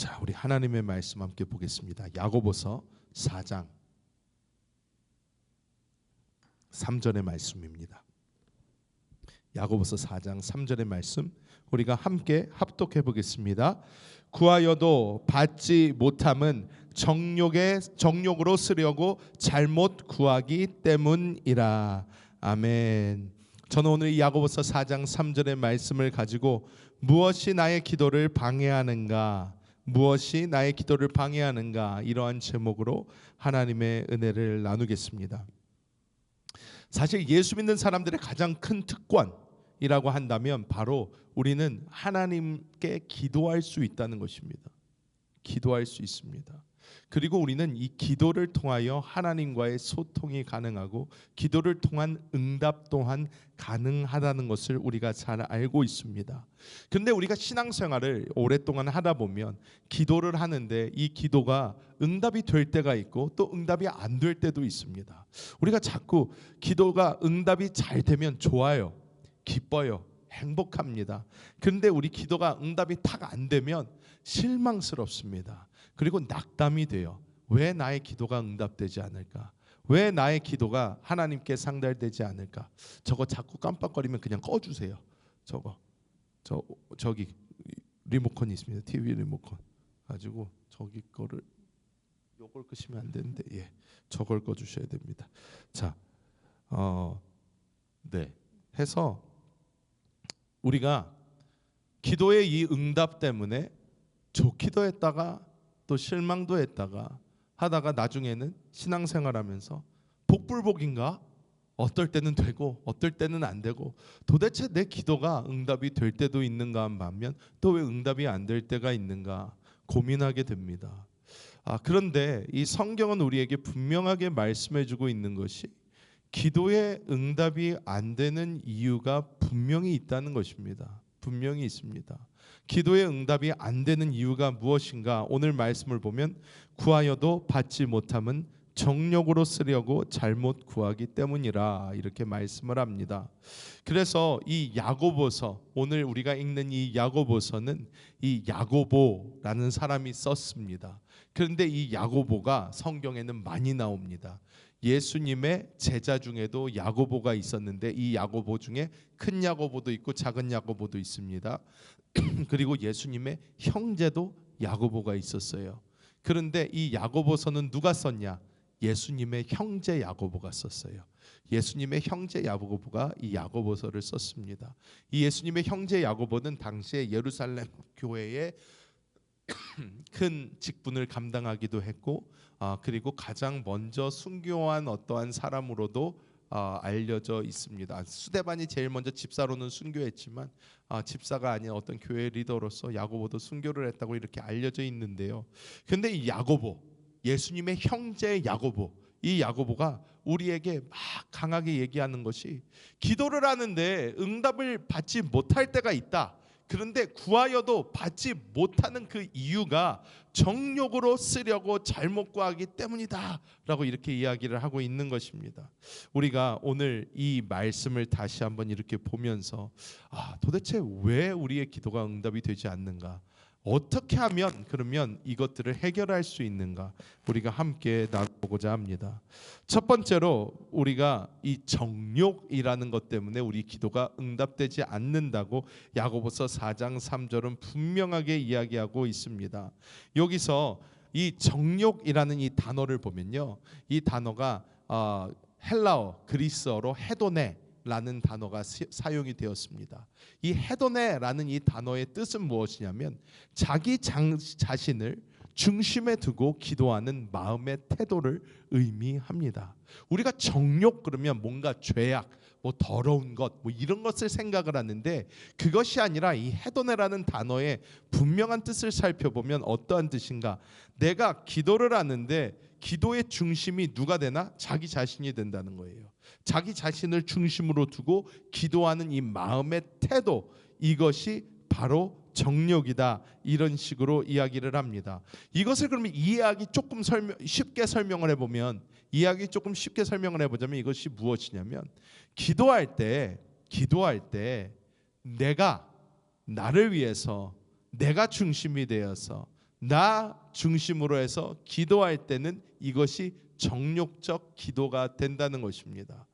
자, 우리 하나님의 말씀 함께 보겠습니다. 야고보서 4장 3절의 말씀입니다. 야고보서 4장 3절의 말씀 우리가 함께 합독해 보겠습니다. 구하여도 받지 못함은 정욕으로 쓰려고 잘못 구하기 때문이라. 아멘. 저는 오늘 이 야고보서 4장 3절의 말씀을 가지고 무엇이 나의 기도를 방해하는가, 무엇이 나의 기도를 방해하는가, 이러한 제목으로 하나님의 은혜를 나누겠습니다. 사실 예수 믿는 사람들의 가장 큰 특권이라고 한다면 바로 우리는 하나님께 기도할 수 있다는 것입니다. 기도할 수 있습니다. 그리고 우리는 이 기도를 통하여 하나님과의 소통이 가능하고 기도를 통한 응답 또한 가능하다는 것을 우리가 잘 알고 있습니다. 그런데 우리가 신앙생활을 오랫동안 하다 보면 기도를 하는데 이 기도가 응답이 될 때가 있고 또 응답이 안 될 때도 있습니다. 우리가 자꾸 기도가 응답이 잘 되면 좋아요, 기뻐요, 행복합니다. 그런데 우리 기도가 응답이 탁 안 되면 실망스럽습니다. 그리고 낙담이 돼요. 왜 나의 기도가 응답되지 않을까? 왜 나의 기도가 하나님께 상달되지 않을까? 저거 자꾸 깜빡거리면 그냥 꺼주세요. 저기 리모컨이 있습니다. TV 리모컨 가지고 저기 거를 요걸 끄시면 안 되는데 저걸 꺼주셔야 됩니다. 자, 해서 우리가 기도의 이 응답 때문에 좋기도 했다가 또 실망도 했다가 하다가 나중에는 신앙생활하면서 복불복인가? 어떨 때는 되고 어떨 때는 안 되고 도대체 내 기도가 응답이 될 때도 있는가 반면 또 왜 응답이 안 될 때가 있는가 고민하게 됩니다. 그런데 이 성경은 우리에게 분명하게 말씀해주고 있는 것이 기도의 응답이 안 되는 이유가 분명히 있다는 것입니다. 분명히 있습니다. 기도의 응답이 안 되는 이유가 무엇인가? 오늘 말씀을 보면 구하여도 받지 못함은 정욕으로 쓰려고 잘못 구하기 때문이라 이렇게 말씀을 합니다. 그래서 이 야고보서, 오늘 우리가 읽는 이 야고보서는 이 야고보라는 사람이 썼습니다. 그런데 이 야고보가 성경에는 많이 나옵니다. 예수님의 제자 중에도 야고보가 있었는데 이 야고보 중에 큰 야고보도 있고 작은 야고보도 있습니다. 그리고 예수님의 형제도 야고보가 있었어요. 그런데 이 야고보서는 누가 썼냐? 예수님의 형제 야고보가 썼어요. 예수님의 형제 야고보가 이 야고보서를 썼습니다. 이 예수님의 형제 야고보는 당시에 예루살렘 교회의 큰 직분을 감당하기도 했고 그리고 가장 먼저 순교한 어떠한 사람으로도 알려져 있습니다. 스데반이 제일 먼저 집사로는 순교했지만 집사가 아닌 어떤 교회 리더로서 야고보도 순교를 했다고 이렇게 알려져 있는데요. 그런데 이 야고보, 예수님의 형제 야고보, 이 야고보가 우리에게 막 강하게 얘기하는 것이 기도를 하는데 응답을 받지 못할 때가 있다. 그런데 구하여도 받지 못하는 그 이유가 정욕으로 쓰려고 잘못 구하기 때문이다 라고 이렇게 이야기를 하고 있는 것입니다. 우리가 오늘 이 말씀을 다시 한번 이렇게 보면서 도대체 왜 우리의 기도가 응답이 되지 않는가, 어떻게 하면 그러면 이것들을 해결할 수 있는가 우리가 함께 나눠보고자 합니다. 첫 번째로 우리가 이 정욕이라는 것 때문에 우리 기도가 응답되지 않는다고 야고보서 4장 3절은 분명하게 이야기하고 있습니다. 여기서 이 정욕이라는 이 단어를 보면요, 이 단어가 헬라어 그리스어로 헤도네 라는 단어가 사용이 되었습니다. 이 헤도네라는 이 단어의 뜻은 무엇이냐면 자기 자신을 중심에 두고 기도하는 마음의 태도를 의미합니다. 우리가 정욕 그러면 뭔가 죄악, 더러운 것 이런 것을 생각을 하는데 그것이 아니라 이 헤도네라는 단어의 분명한 뜻을 살펴보면 어떠한 뜻인가? 내가 기도를 하는데 기도의 중심이 누가 되나? 자기 자신이 된다는 거예요. 자기 자신을 중심으로 두고 기도하는 이 마음의 태도, 이것이 바로 정욕이다, 이런 식으로 이야기를 합니다. 이것을 그러면 이해하기 조금 쉽게 설명을 해보면, 이것이 무엇이냐면 기도할 때 내가 나를 위해서 내가 중심이 되어서 나 중심으로 해서 기도할 때는 이것이 정욕적 기도가 된다는 것입니다.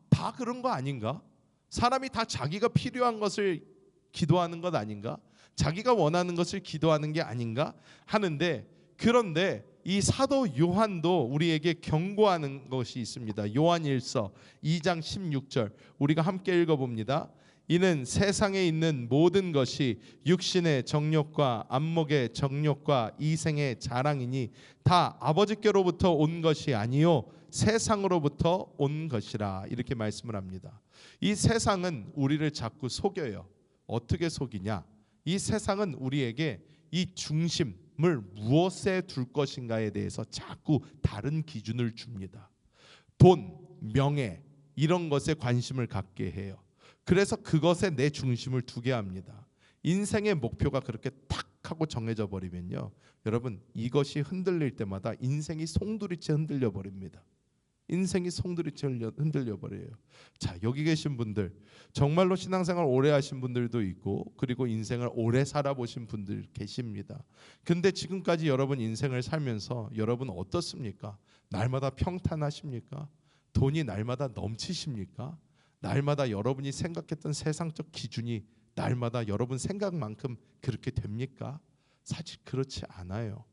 다 그런 거 아닌가? 사람이 다 자기가 필요한 것을 기도하는 것 아닌가? 자기가 원하는 것을 기도하는 게 아닌가 하는데, 그런데 이 사도 요한도 우리에게 경고하는 것이 있습니다. 요한일서 2장 16절 우리가 함께 읽어봅니다. 이는 세상에 있는 모든 것이 육신의 정욕과 안목의 정욕과 이생의 자랑이니 다 아버지께로부터 온 것이 아니요 세상으로부터 온 것이라, 이렇게 말씀을 합니다. 이 세상은 우리를 자꾸 속여요. 어떻게 속이냐? 이 세상은 우리에게 이 중심을 무엇에 둘 것인가에 대해서 자꾸 다른 기준을 줍니다. 돈, 명예 이런 것에 관심을 갖게 해요. 그래서 그것에 내 중심을 두게 합니다. 인생의 목표가 그렇게 탁 하고 정해져 버리면요, 여러분 이것이 흔들릴 때마다 인생이 송두리째 흔들려 버립니다. 인생이 송두리째 흔들려 버려요. 자, 여기 계신 분들 정말로 신앙생활 오래 하신 분들도 있고, 그리고 인생을 오래 살아보신 분들 계십니다. 근데 지금까지 여러분 인생을 살면서 여러분 어떻습니까? 날마다 평탄하십니까? 돈이 날마다 넘치십니까? 날마다 여러분이 생각했던 세상적 기준이 날마다 여러분 생각만큼 그렇게 됩니까? 사실 그렇지 않아요.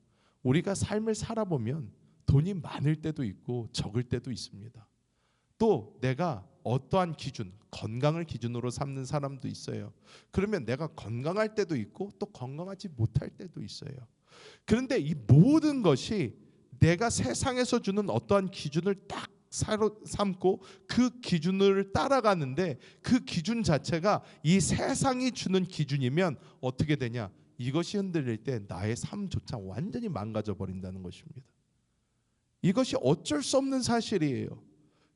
우리가 삶을 살아보면 돈이 많을 때도 있고 적을 때도 있습니다. 또 내가 어떠한 기준, 건강을 기준으로 삼는 사람도 있어요. 그러면 내가 건강할 때도 있고 또 건강하지 못할 때도 있어요. 그런데 이 모든 것이 내가 세상에서 주는 어떠한 기준을 딱 삼고 그 기준을 따라가는데, 그 기준 자체가 이 세상이 주는 기준이면 어떻게 되냐? 이것이 흔들릴 때 나의 삶조차 완전히 망가져 버린다는 것입니다. 이것이 어쩔 수 없는 사실이에요.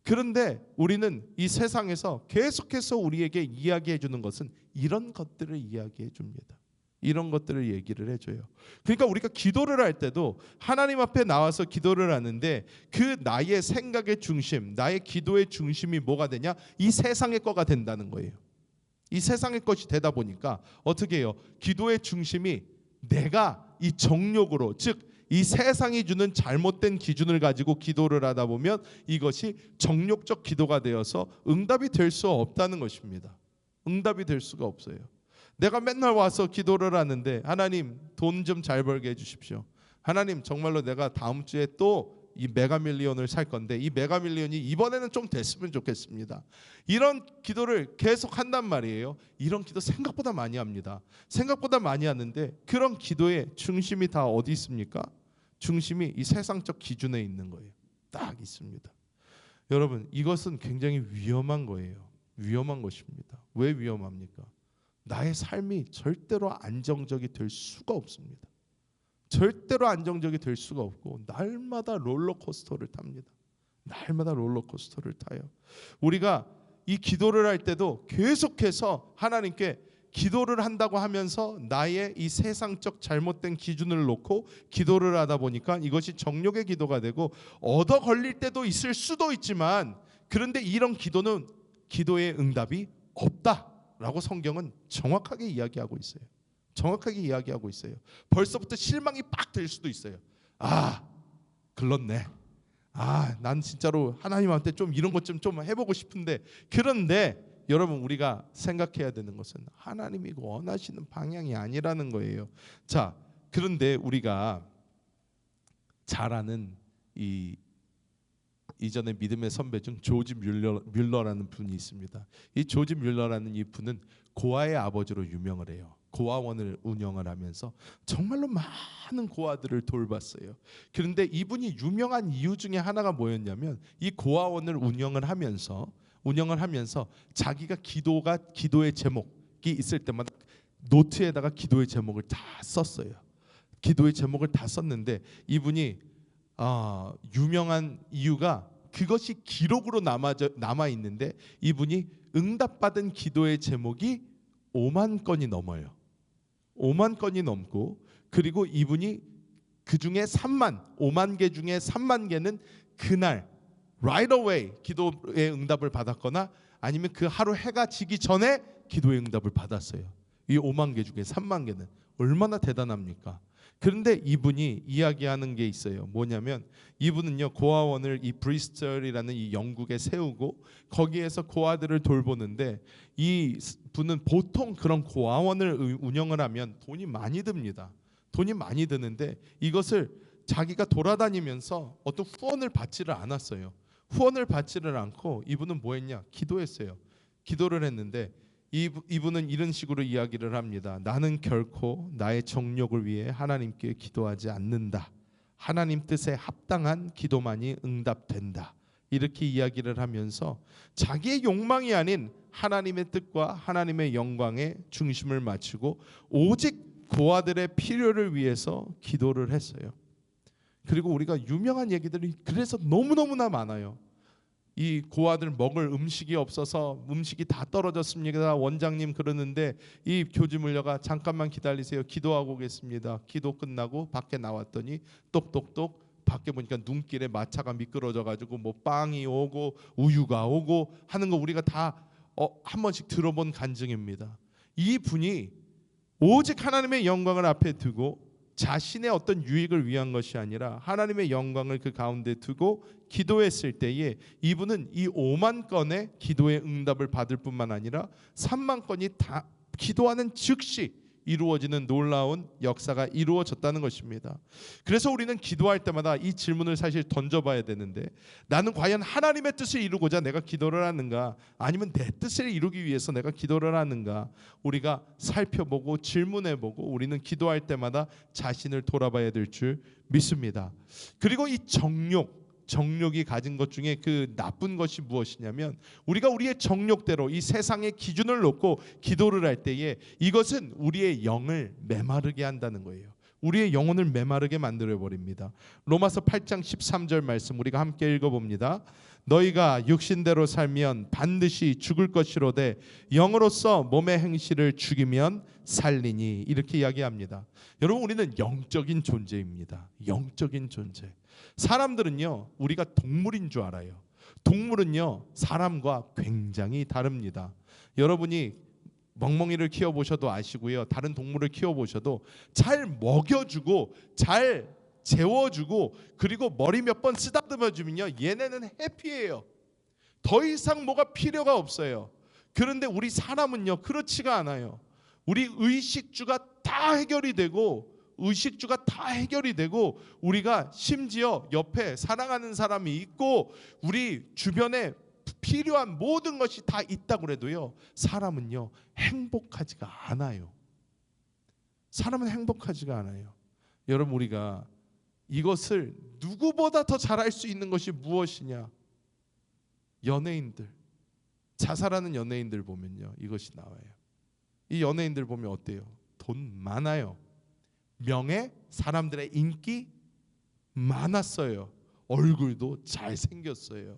그런데 우리는 이 세상에서 계속해서 우리에게 이야기해 주는 것은 이런 것들을 이야기해 줍니다. 이런 것들을 얘기를 해줘요. 그러니까 우리가 기도를 할 때도 하나님 앞에 나와서 기도를 하는데 그 나의 생각의 중심, 나의 기도의 중심이 뭐가 되냐? 이 세상의 거가 된다는 거예요. 이 세상의 것이 되다 보니까 어떻게 해요? 기도의 중심이 내가 이 정욕으로, 즉 이 세상이 주는 잘못된 기준을 가지고 기도를 하다 보면 이것이 정욕적 기도가 되어서 응답이 될 수 없다는 것입니다. 응답이 될 수가 없어요. 내가 맨날 와서 기도를 하는데 하나님 돈 좀 잘 벌게 해주십시오. 하나님 정말로 내가 다음 주에 또 이 메가밀리언을 살 건데 이 메가밀리언이 이번에는 좀 됐으면 좋겠습니다. 이런 기도를 계속 한단 말이에요. 이런 기도 생각보다 많이 합니다. 생각보다 많이 하는데 그런 기도의 중심이 다 어디 있습니까? 중심이 이 세상적 기준에 있는 거예요. 딱 있습니다. 여러분 이것은 굉장히 위험한 거예요. 위험한 것입니다. 왜 위험합니까? 나의 삶이 절대로 안정적이 될 수가 없습니다. 절대로 안정적이 될 수가 없고 날마다 롤러코스터를 탑니다. 날마다 롤러코스터를 타요. 우리가 이 기도를 할 때도 계속해서 하나님께 기도를 한다고 하면서 나의 이 세상적 잘못된 기준을 놓고 기도를 하다 보니까 이것이 정욕의 기도가 되고 얻어 걸릴 때도 있을 수도 있지만, 그런데 이런 기도는 기도의 응답이 없다라고 성경은 정확하게 이야기하고 있어요. 정확하게 이야기하고 있어요. 벌써부터 실망이 빡 들 수도 있어요. 글렀네. 난 진짜로 하나님한테 좀 이런 것 좀 해보고 싶은데. 그런데 여러분 우리가 생각해야 되는 것은 하나님이 원하시는 방향이 아니라는 거예요. 자, 그런데 우리가 잘 아는 이전에 믿음의 선배 중 조지 뮬러라는 분이 있습니다. 이 조지 뮬러라는 이 분은 고아의 아버지로 유명을 해요. 고아원을 운영을 하면서 정말로 많은 고아들을 돌봤어요. 그런데 이분이 유명한 이유 중에 하나가 뭐였냐면 이 고아원을 운영을 하면서 자기가 기도의 제목이 있을 때마다 노트에다가 기도의 제목을 다 썼어요. 기도의 제목을 다 썼는데 이분이 유명한 이유가 그것이 기록으로 남아 있는데 이분이 응답받은 기도의 제목이 5만 건이 넘어요. 5만 건이 넘고, 그리고 이분이 그 중에 5만 개 중에 3만 개는 그날 right away 기도의 응답을 받았거나 아니면 그 하루 해가 지기 전에 기도의 응답을 받았어요. 이 5만 개 중에 3만 개는 얼마나 대단합니까? 그런데 이분이 이야기하는 게 있어요. 뭐냐면 이분은요, 고아원을 이 브리스톨이라는 이 영국에 세우고 거기에서 고아들을 돌보는데, 이 분은 보통 그런 고아원을 운영을 하면 돈이 많이 듭니다. 돈이 많이 드는데 이것을 자기가 돌아다니면서 어떤 후원을 받지를 않았어요. 후원을 받지를 않고 이분은 뭐 했냐? 기도했어요. 기도를 했는데 이분은 이런 식으로 이야기를 합니다. 나는 결코 나의 정욕을 위해 하나님께 기도하지 않는다. 하나님 뜻에 합당한 기도만이 응답된다. 이렇게 이야기를 하면서 자기의 욕망이 아닌 하나님의 뜻과 하나님의 영광에 중심을 맞추고 오직 고아들의 필요를 위해서 기도를 했어요. 그리고 우리가 유명한 얘기들이 그래서 너무너무나 많아요. 이 고아들 먹을 음식이 없어서 음식이 다 떨어졌습니다. 원장님 그러는데 이 교주 물려가 잠깐만 기다리세요. 기도하고 오겠습니다. 기도 끝나고 밖에 나왔더니 똑똑똑 밖에 보니까 눈길에 마차가 미끄러져 가지고 뭐 빵이 오고 우유가 오고 하는 거 우리가 다 한 번씩 들어본 간증입니다. 이 분이 오직 하나님의 영광을 앞에 두고 자신의 어떤 유익을 위한 것이 아니라 하나님의 영광을 그 가운데 두고 기도했을 때에 이분은 이 5만 건의 기도의 응답을 받을 뿐만 아니라 3만 건이 다 기도하는 즉시 이루어지는 놀라운 역사가 이루어졌다는 것입니다. 그래서 우리는 기도할 때마다 이 질문을 사실 던져봐야 되는데, 나는 과연 하나님의 뜻을 이루고자 내가 기도를 하는가, 아니면 내 뜻을 이루기 위해서 내가 기도를 하는가, 우리가 살펴보고 질문해보고 우리는 기도할 때마다 자신을 돌아봐야 될 줄 믿습니다. 그리고 이 정욕이 가진 것 중에 그 나쁜 것이 무엇이냐면, 우리가 우리의 정욕대로 이 세상의 기준을 놓고 기도를 할 때에 이것은 우리의 영을 메마르게 한다는 거예요. 우리의 영혼을 메마르게 만들어 버립니다. 로마서 8장 13절 말씀 우리가 함께 읽어봅니다. 너희가 육신대로 살면 반드시 죽을 것이로되 영으로서 몸의 행실을 죽이면 살리니, 이렇게 이야기합니다. 여러분, 우리는 영적인 존재입니다. 영적인 존재. 사람들은요, 우리가 동물인 줄 알아요. 동물은요, 사람과 굉장히 다릅니다. 여러분이 멍멍이를 키워보셔도 아시고요, 다른 동물을 키워보셔도 잘 먹여주고 잘 재워주고 그리고 머리 몇 번 쓰다듬어주면요, 얘네는 해피해요. 더 이상 뭐가 필요가 없어요. 그런데 우리 사람은요, 그렇지가 않아요. 우리 의식주가 다 해결이 되고 우리가 심지어 옆에 사랑하는 사람이 있고 우리 주변에 필요한 모든 것이 다 있다고 해도요, 사람은요 행복하지가 않아요. 사람은 행복하지가 않아요. 여러분, 우리가 이것을 누구보다 더 잘할 수 있는 것이 무엇이냐? 연예인들, 자살하는 연예인들 보면요, 이것이 나와요. 이 연예인들 보면 어때요? 돈 많아요. 명예, 사람들의 인기 많았어요. 얼굴도 잘생겼어요.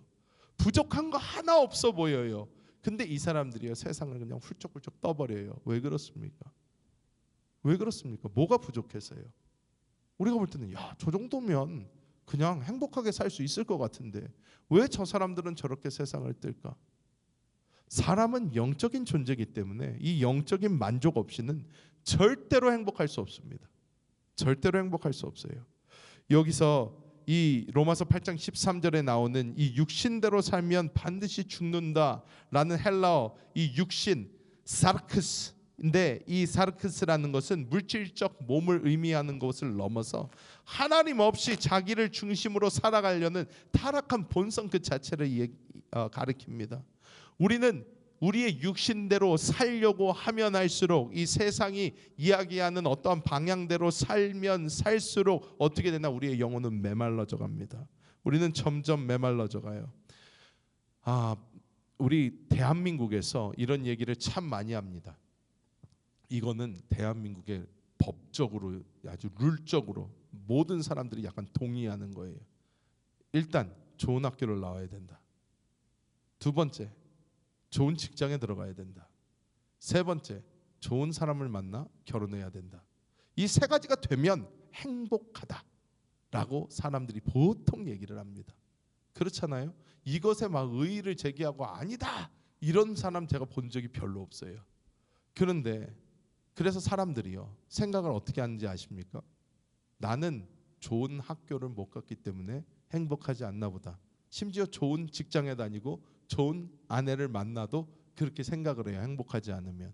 부족한 거 하나 없어 보여요. 근데 이 사람들이요, 세상을 그냥 훌쩍훌쩍 떠버려요. 왜 그렇습니까? 왜 그렇습니까? 뭐가 부족해서요? 우리가 볼 때는 저 정도면 그냥 행복하게 살 수 있을 것 같은데 왜 저 사람들은 저렇게 세상을 뜰까? 사람은 영적인 존재이기 때문에 이 영적인 만족 없이는 절대로 행복할 수 없습니다. 절대로 행복할 수 없어요. 여기서 이 로마서 8장 13절에 나오는 이 육신대로 살면 반드시 죽는다라는 헬라어 이 육신 사르크스인데, 이 사르크스라는 것은 물질적 몸을 의미하는 것을 넘어서 하나님 없이 자기를 중심으로 살아가려는 타락한 본성 그 자체를 가리킵니다. 우리는 우리의 육신대로 살려고 하면 할수록 이 세상이 이야기하는 어떠한 방향대로 살면 살수록 어떻게 되나, 우리의 영혼은 메말라져 갑니다. 우리는 점점 메말라져 가요. 우리 대한민국에서 이런 얘기를 참 많이 합니다. 이거는 대한민국의 법적으로 아주 룰적으로 모든 사람들이 약간 동의하는 거예요. 일단 좋은 학교를 나와야 된다. 두 번째, 좋은 직장에 들어가야 된다. 세 번째, 좋은 사람을 만나 결혼해야 된다. 이 세 가지가 되면 행복하다라고 사람들이 보통 얘기를 합니다. 그렇잖아요? 이것에 막 의의를 제기하고 아니다, 이런 사람 제가 본 적이 별로 없어요. 그런데 그래서 사람들이요, 생각을 어떻게 하는지 아십니까? 나는 좋은 학교를 못 갔기 때문에 행복하지 않나 보다. 심지어 좋은 직장에 다니고 좋은 아내를 만나도 그렇게 생각을 해요. 행복하지 않으면.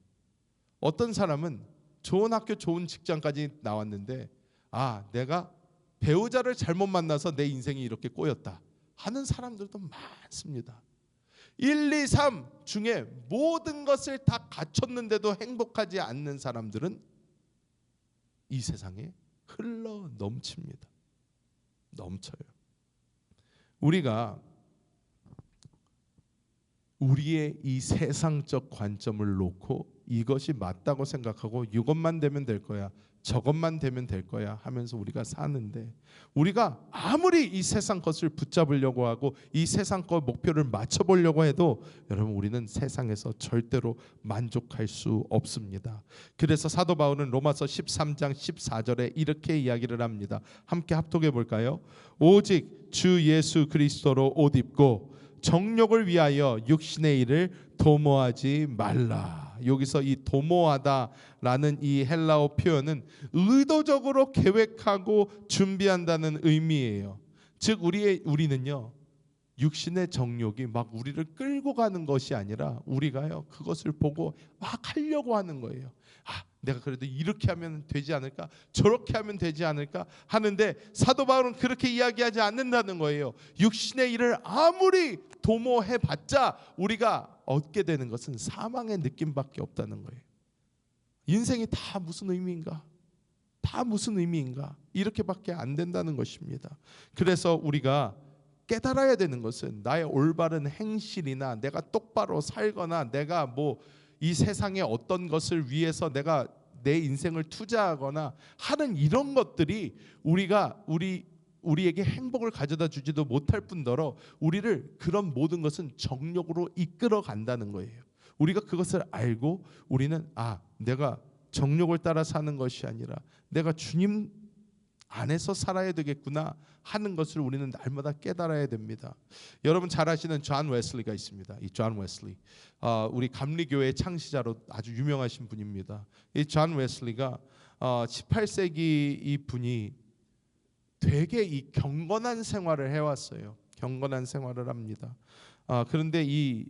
어떤 사람은 좋은 학교 좋은 직장까지 나왔는데 내가 배우자를 잘못 만나서 내 인생이 이렇게 꼬였다 하는 사람들도 많습니다. 1, 2, 3 중에 모든 것을 다 갖췄는데도 행복하지 않는 사람들은 이 세상에 흘러 넘칩니다. 넘쳐요. 우리가 우리의 이 세상적 관점을 놓고 이것이 맞다고 생각하고 이것만 되면 될 거야, 저것만 되면 될 거야 하면서 우리가 사는데, 우리가 아무리 이 세상 것을 붙잡으려고 하고 이 세상 것 목표를 맞춰보려고 해도 여러분 우리는 세상에서 절대로 만족할 수 없습니다. 그래서 사도 바울은 로마서 13장 14절에 이렇게 이야기를 합니다. 함께 합독해 볼까요? 오직 주 예수 그리스도로 옷 입고 정욕을 위하여 육신의 일을 도모하지 말라. 여기서 이 도모하다라는 이 헬라어 표현은 의도적으로 계획하고 준비한다는 의미예요. 즉 우리는요, 육신의 정욕이 막 우리를 끌고 가는 것이 아니라 우리가요 그것을 보고 막 하려고 하는 거예요. 내가 그래도 이렇게 하면 되지 않을까, 저렇게 하면 되지 않을까 하는데 사도 바울은 그렇게 이야기하지 않는다는 거예요. 육신의 일을 아무리 도모해봤자 우리가 얻게 되는 것은 사망의 느낌밖에 없다는 거예요. 인생이 다 무슨 의미인가? 다 무슨 의미인가? 이렇게밖에 안 된다는 것입니다. 그래서 우리가 깨달아야 되는 것은 나의 올바른 행실이나 내가 똑바로 살거나 내가 이 세상의 어떤 것을 위해서 내가 내 인생을 투자하거나 하는 이런 것들이 우리에게 행복을 가져다 주지도 못할 뿐더러 우리를 그런 모든 것은 정욕으로 이끌어 간다는 거예요. 우리가 그것을 알고 우리는 내가 정욕을 따라 사는 것이 아니라 내가 주님 안에서 살아야 되겠구나 하는 것을 우리는 날마다 깨달아야 됩니다. 여러분 잘 아시는 존 웨슬리가 있습니다. 이 존 웨슬리, 우리 감리교회 창시자로 아주 유명하신 분입니다. 이 존 웨슬리가 18세기 이 분이 되게 이 경건한 생활을 해왔어요. 경건한 생활을 합니다. 그런데 이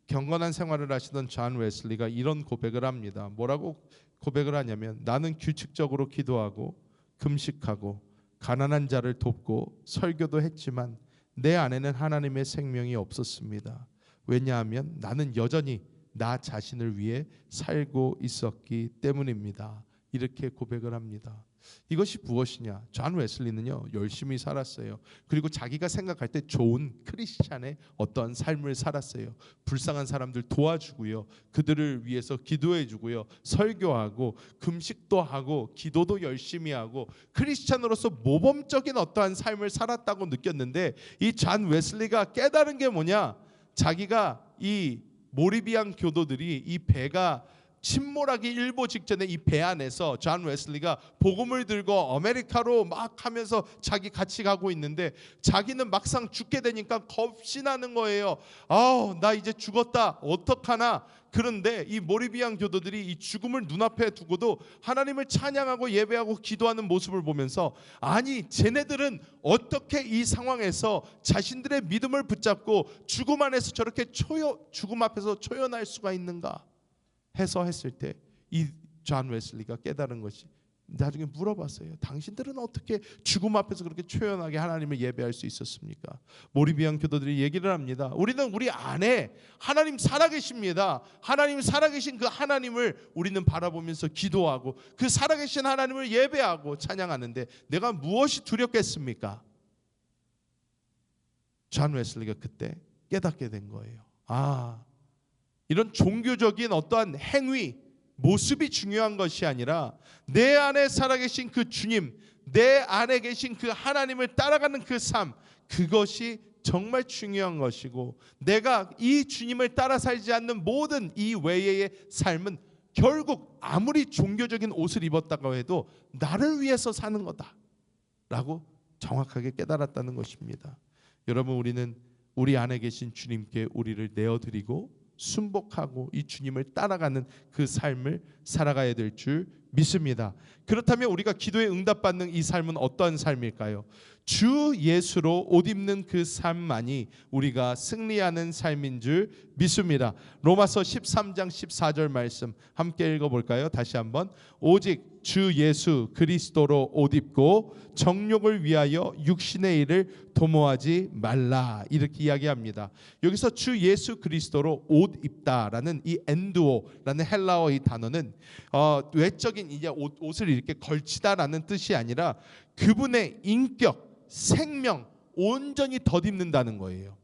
경건한 생활을 하시던 존 웨슬리가 이런 고백을 합니다. 뭐라고 고백을 하냐면, 나는 규칙적으로 기도하고 금식하고 가난한 자를 돕고 설교도 했지만 내 안에는 하나님의 생명이 없었습니다. 왜냐하면 나는 여전히 나 자신을 위해 살고 있었기 때문입니다. 이렇게 고백을 합니다. 이것이 무엇이냐? 존 웨슬리는요 열심히 살았어요. 그리고 자기가 생각할 때 좋은 크리스찬의 어떤 삶을 살았어요. 불쌍한 사람들 도와주고요, 그들을 위해서 기도해주고요, 설교하고 금식도 하고 기도도 열심히 하고 크리스찬으로서 모범적인 어떠한 삶을 살았다고 느꼈는데, 이 존 웨슬리가 깨달은 게 뭐냐? 자기가 이 모리비안 교도들이 이 배가 침몰하기 일보 직전에 이 배 안에서 존 웨슬리가 복음을 들고 아메리카로 막 하면서 자기 같이 가고 있는데 자기는 막상 죽게 되니까 겁이 나는 거예요. 나 이제 죽었다, 어떡하나. 그런데 이 모리비안 교도들이 이 죽음을 눈앞에 두고도 하나님을 찬양하고 예배하고 기도하는 모습을 보면서, 아니 쟤네들은 어떻게 이 상황에서 자신들의 믿음을 붙잡고 죽음 안에서 저렇게 죽음 앞에서 초연할 수가 있는가 해서 했을 때 이 존 웨슬리가 깨달은 것이, 나중에 물어봤어요. 당신들은 어떻게 죽음 앞에서 그렇게 초연하게 하나님을 예배할 수 있었습니까? 모리비안 교도들이 얘기를 합니다. 우리는 우리 안에 하나님 살아계십니다. 하나님 살아계신 그 하나님을 우리는 바라보면서 기도하고 그 살아계신 하나님을 예배하고 찬양하는데 내가 무엇이 두렵겠습니까? 존 웨슬리가 그때 깨닫게 된 거예요. 이런 종교적인 어떠한 행위, 모습이 중요한 것이 아니라 내 안에 살아계신 그 주님, 내 안에 계신 그 하나님을 따라가는 그 삶, 그것이 정말 중요한 것이고, 내가 이 주님을 따라 살지 않는 모든 이 외의 삶은 결국 아무리 종교적인 옷을 입었다고 해도 나를 위해서 사는 거다라고 정확하게 깨달았다는 것입니다. 여러분, 우리는 우리 안에 계신 주님께 우리를 내어드리고 순복하고 이 주님을 따라가는 그 삶을 살아가야 될 줄 믿습니다. 그렇다면 우리가 기도에 응답받는 이 삶은 어떤 삶일까요? 주 예수로 옷 입는 그 삶만이 우리가 승리하는 삶인 줄 믿습니다. 로마서 13장 14절 말씀 함께 읽어볼까요? 다시 한번. 오직 주 예수 그리스도로 옷 입고 정욕을 위하여 육신의 일을 도모하지 말라, 이렇게 이야기합니다. 여기서 주 예수 그리스도로 옷 입다라는 이 엔두오라는 헬라어 이 단어는 외적인 이제 옷을 이렇게 걸치다라는 뜻이 아니라 그분의 인격, 생명 온전히 덧입는다는 거예요.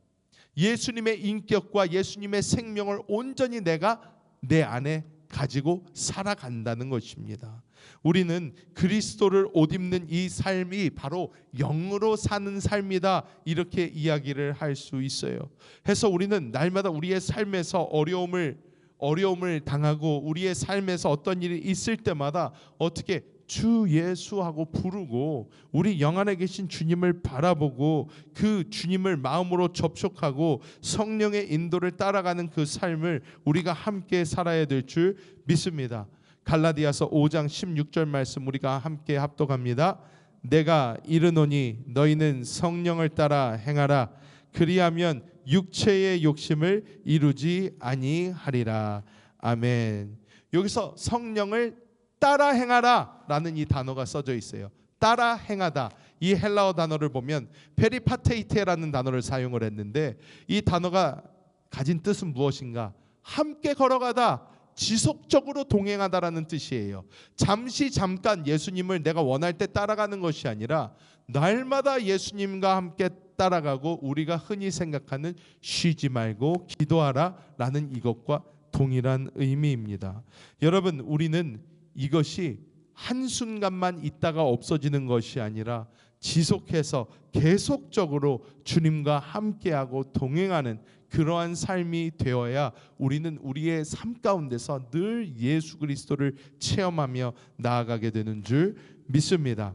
예수님의 인격과 예수님의 생명을 온전히 내가 내 안에 가지고 살아간다는 것입니다. 우리는 그리스도를 옷 입는 이 삶이 바로 영으로 사는 삶이다, 이렇게 이야기를 할 수 있어요. 해서 우리는 날마다 우리의 삶에서 어려움을 당하고 우리의 삶에서 어떤 일이 있을 때마다 어떻게 주 예수하고 부르고 우리 영 안에 계신 주님을 바라보고 그 주님을 마음으로 접촉하고 성령의 인도를 따라가는 그 삶을 우리가 함께 살아야 될 줄 믿습니다. 갈라디아서 5장 16절 말씀 우리가 함께 합독합니다. 내가 이르노니 너희는 성령을 따라 행하라. 그리하면 육체의 욕심을 이루지 아니하리라. 아멘. 여기서 성령을 따라 행하라 라는 이 단어가 써져 있어요. 따라 행하다, 이 헬라어 단어를 보면 페리파테이테라는 단어를 사용을 했는데 이 단어가 가진 뜻은 무엇인가? 함께 걸어가다, 지속적으로 동행하다라는 뜻이에요. 잠깐 예수님을 내가 원할 때 따라가는 것이 아니라 날마다 예수님과 함께 따라가고 우리가 흔히 생각하는 쉬지 말고 기도하라 라는 이것과 동일한 의미입니다. 여러분, 우리는 이것이 한순간만 있다가 없어지는 것이 아니라 지속해서 계속적으로 주님과 함께하고 동행하는 그러한 삶이 되어야 우리는 우리의 삶 가운데서 늘 예수 그리스도를 체험하며 나아가게 되는 줄 믿습니다.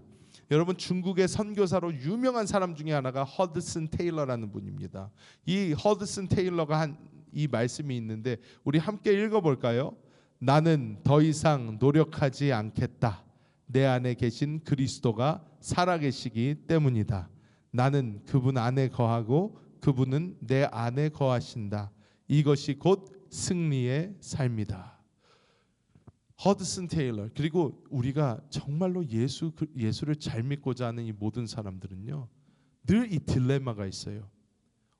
여러분, 중국의 선교사로 유명한 사람 중에 하나가 허드슨 테일러라는 분입니다. 이 허드슨 테일러가 한 이 말씀이 있는데 우리 함께 읽어볼까요? 나는 더 이상 노력하지 않겠다. 내 안에 계신 그리스도가 살아계시기 때문이다. 나는 그분 안에 거하고 그분은 내 안에 거하신다. 이것이 곧 승리의 삶이다. 허드슨 테일러. 그리고 우리가 정말로 예수를 잘 믿고자 하는 이 모든 사람들은요, 늘 이 딜레마가 있어요.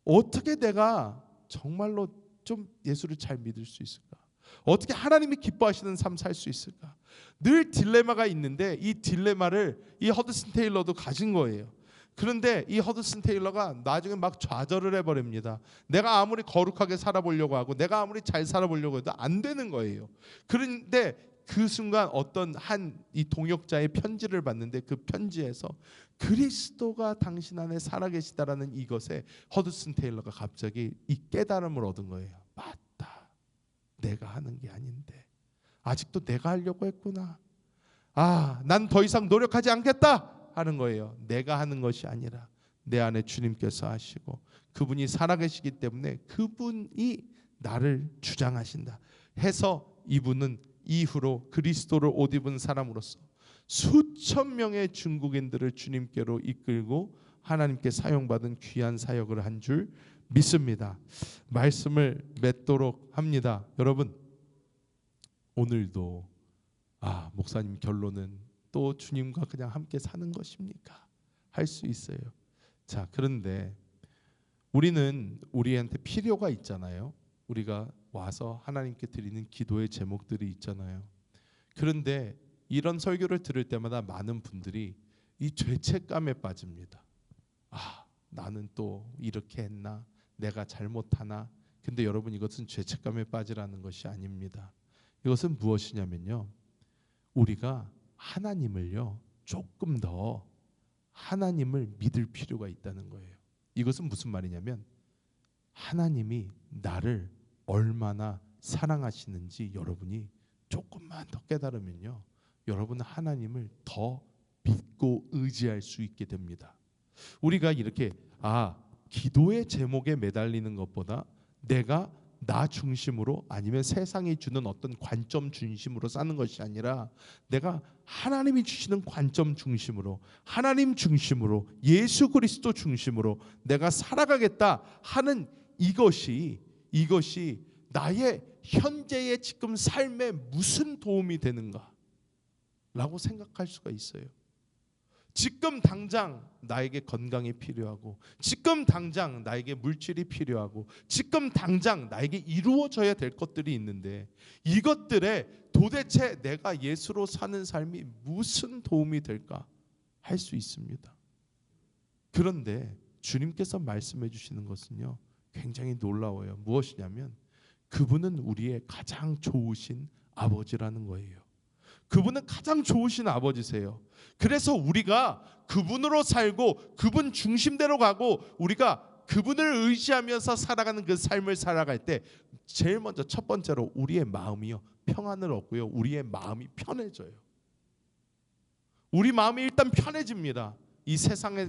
어떻게 내가 정말로 좀 예수를 잘 믿을 수 있을까? 어떻게 하나님이 기뻐하시는 삶 살 수 있을까? 늘 딜레마가 있는데 이 딜레마를 이 허드슨 테일러도 가진 거예요. 그런데 이 허드슨 테일러가 나중에 막 좌절을 해버립니다. 내가 아무리 거룩하게 살아보려고 하고 내가 아무리 잘 살아보려고 해도 안 되는 거예요. 그런데 그 순간 어떤 한 이 동역자의 편지를 받는데 그 편지에서 그리스도가 당신 안에 살아계시다라는 이것에 허드슨 테일러가 갑자기 이 깨달음을 얻은 거예요. 맞다. 내가 하는 게 아닌데 아직도 내가 하려고 했구나. 난 더 이상 노력하지 않겠다 하는 거예요. 내가 하는 것이 아니라 내 안에 주님께서 하시고 그분이 살아계시기 때문에 그분이 나를 주장하신다 해서 이분은 이후로 그리스도를 옷 입은 사람으로서 수천 명의 중국인들을 주님께로 이끌고 하나님께 사용받은 귀한 사역을 한 줄 믿습니다. 말씀을 맺도록 합니다. 여러분, 오늘도 목사님 결론은 또 주님과 그냥 함께 사는 것입니까? 할 수 있어요. 자, 그런데 우리는 우리한테 필요가 있잖아요. 우리가 와서 하나님께 드리는 기도의 제목들이 있잖아요. 그런데 이런 설교를 들을 때마다 많은 분들이 이 죄책감에 빠집니다. 나는 또 이렇게 했나? 내가 잘못하나? 근데 여러분, 이것은 죄책감에 빠지라는 것이 아닙니다. 이것은 무엇이냐면요, 우리가 하나님을요 조금 더 하나님을 믿을 필요가 있다는 거예요. 이것은 무슨 말이냐면 하나님이 나를 얼마나 사랑하시는지 여러분이 조금만 더 깨달으면요, 여러분은 하나님을 더 믿고 의지할 수 있게 됩니다. 우리가 이렇게 기도의 제목에 매달리는 것보다 내가 나 중심으로 아니면 세상이 주는 어떤 관점 중심으로 사는 것이 아니라 내가 하나님이 주시는 관점 중심으로, 하나님 중심으로, 예수 그리스도 중심으로 내가 살아가겠다 하는 이것이 나의 현재의 지금 삶에 무슨 도움이 되는가 라고 생각할 수가 있어요. 지금 당장 나에게 건강이 필요하고, 지금 당장 나에게 물질이 필요하고, 지금 당장 나에게 이루어져야 될 것들이 있는데 이것들에 도대체 내가 예수로 사는 삶이 무슨 도움이 될까 할 수 있습니다. 그런데 주님께서 말씀해 주시는 것은요, 굉장히 놀라워요. 무엇이냐면 그분은 우리의 가장 좋으신 아버지라는 거예요. 그분은 가장 좋으신 아버지세요. 그래서 우리가 그분으로 살고 그분 중심대로 가고 우리가 그분을 의지하면서 살아가는 그 삶을 살아갈 때 제일 먼저 첫 번째로 우리의 마음이요, 평안을 얻고요, 우리의 마음이 편해져요. 우리 마음이 일단 편해집니다. 이 세상에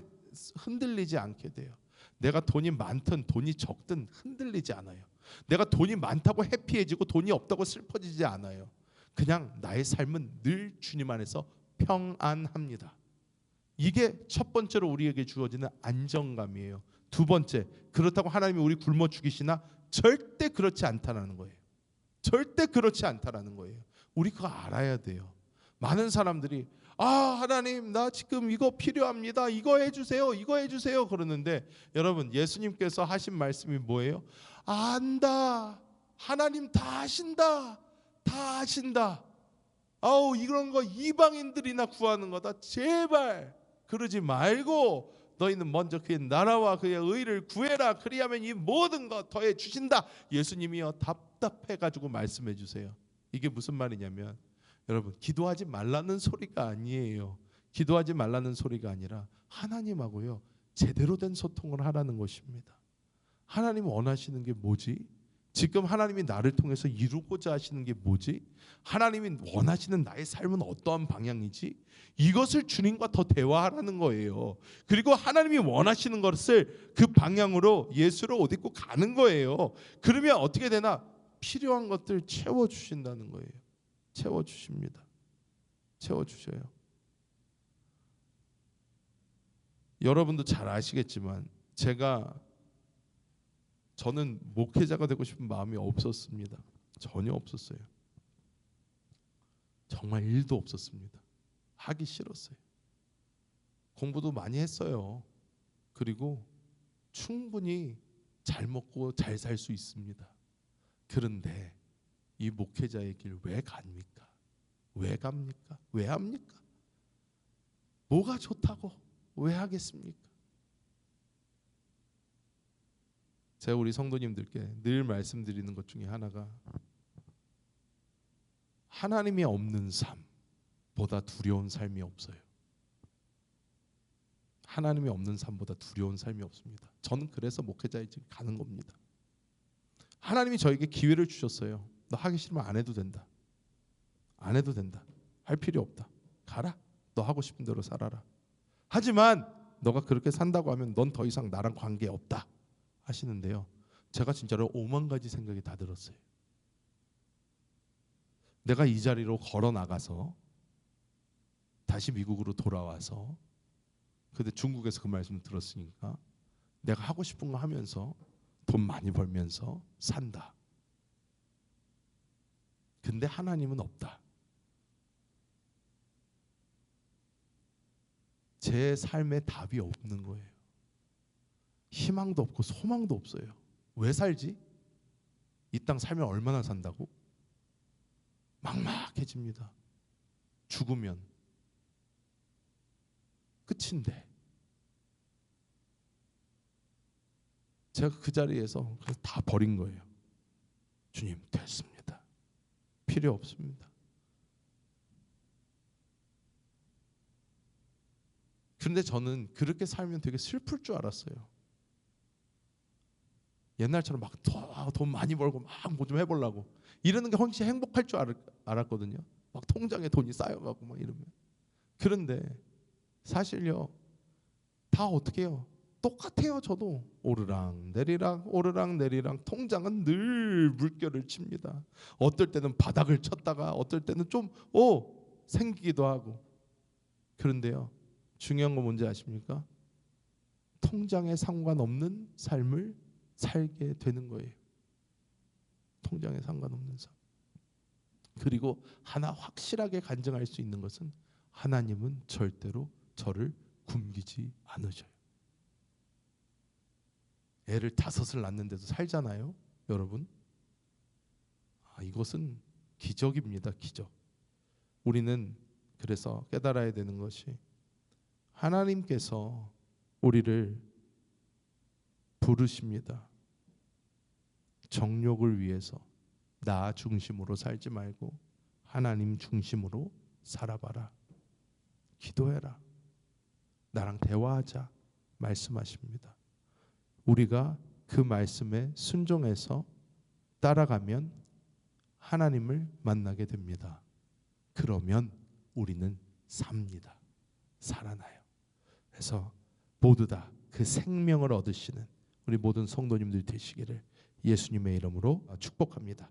흔들리지 않게 돼요. 내가 돈이 많든 돈이 적든 흔들리지 않아요. 내가 돈이 많다고 해피해지고 돈이 없다고 슬퍼지지 않아요. 그냥 나의 삶은 늘 주님 안에서 평안합니다. 이게 첫 번째로 우리에게 주어지는 안정감이에요. 두 번째, 그렇다고 하나님이 우리 굶어 죽이시나? 절대 그렇지 않다라는 거예요. 절대 그렇지 않다라는 거예요. 우리 그거 알아야 돼요. 많은 사람들이 하나님 나 지금 이거 필요합니다, 이거 해주세요, 이거 해주세요 그러는데, 여러분 예수님께서 하신 말씀이 뭐예요? 안다, 하나님 다 하신다, 다 하신다. 이런 거 이방인들이나 구하는 거다. 제발 그러지 말고 너희는 먼저 그의 나라와 그의 의를 구해라. 그리하면 이 모든 것 더해 주신다. 예수님이요 답답해가지고 말씀해 주세요. 이게 무슨 말이냐면, 여러분 기도하지 말라는 소리가 아니에요. 기도하지 말라는 소리가 아니라 하나님하고요 제대로 된 소통을 하라는 것입니다. 하나님 원하시는 게 뭐지? 지금 하나님이 나를 통해서 이루고자 하시는 게 뭐지? 하나님이 원하시는 나의 삶은 어떠한 방향이지? 이것을 주님과 더 대화하라는 거예요. 그리고 하나님이 원하시는 것을 그 방향으로 예수를 옷 입고 가는 거예요. 그러면 어떻게 되나? 필요한 것들 채워주신다는 거예요. 채워주십니다. 채워주셔요. 여러분도 잘 아시겠지만 저는 목회자가 되고 싶은 마음이 없었습니다. 전혀 없었어요. 정말 일도 없었습니다. 하기 싫었어요. 공부도 많이 했어요. 그리고 충분히 잘 먹고 잘 살 수 있습니다. 그런데 이 목회자의 길 왜 갑니까? 왜 갑니까? 왜 합니까? 뭐가 좋다고 왜 하겠습니까? 제가 우리 성도님들께 늘 말씀드리는 것 중에 하나가, 하나님이 없는 삶보다 두려운 삶이 없어요. 하나님이 없는 삶보다 두려운 삶이 없습니다. 저는 그래서 목회자의 길 가는 겁니다. 하나님이 저에게 기회를 주셨어요. 너 하기 싫으면 안 해도 된다. 안 해도 된다. 할 필요 없다. 가라. 너 하고 싶은 대로 살아라. 하지만 너가 그렇게 산다고 하면 넌 더 이상 나랑 관계 없다 하시는데요, 제가 진짜로 5만 가지 생각이 다 들었어요. 내가 이 자리로 걸어 나가서 다시 미국으로 돌아와서, 근데 중국에서 그 말씀을 들었으니까 내가 하고 싶은 거 하면서 돈 많이 벌면서 산다. 근데 하나님은 없다. 제 삶에 답이 없는 거예요. 희망도 없고 소망도 없어요. 왜 살지? 이 땅 살면 얼마나 산다고? 막막해집니다. 죽으면 끝인데. 제가 그 자리에서 다 버린 거예요. 주님, 됐습니다. 필요 없습니다. 그런데 저는 그렇게 살면 되게 슬플 줄 알았어요. 옛날처럼 막 돈 많이 벌고 막 뭐 좀 해보려고 이러는 게 훨씬 행복할 줄 알았거든요. 막 통장에 돈이 쌓여가고 막 이러면. 그런데 사실요, 다 어떻게 해요? 똑같아요. 저도 오르락 내리락 통장은 늘 물결을 칩니다. 어떨 때는 바닥을 쳤다가 어떨 때는 좀 생기기도 하고. 그런데요, 중요한 건 뭔지 아십니까? 통장에 상관없는 삶을 살게 되는 거예요. 통장에 상관없는 삶. 그리고 하나 확실하게 간증할 수 있는 것은 하나님은 절대로 저를 굶기지 않으셔요. 애를 5을 낳는데도 살잖아요, 여러분. 이것은 기적입니다, 기적. 우리는 그래서 깨달아야 되는 것이 하나님께서 우리를 부르십니다. 정욕을 위해서 나 중심으로 살지 말고 하나님 중심으로 살아봐라. 기도해라. 나랑 대화하자. 말씀하십니다. 우리가 그 말씀에 순종해서 따라가면 하나님을 만나게 됩니다. 그러면 우리는 삽니다. 살아나요. 그래서 모두 다 그 생명을 얻으시는 우리 모든 성도님들 되시기를 예수님의 이름으로 축복합니다.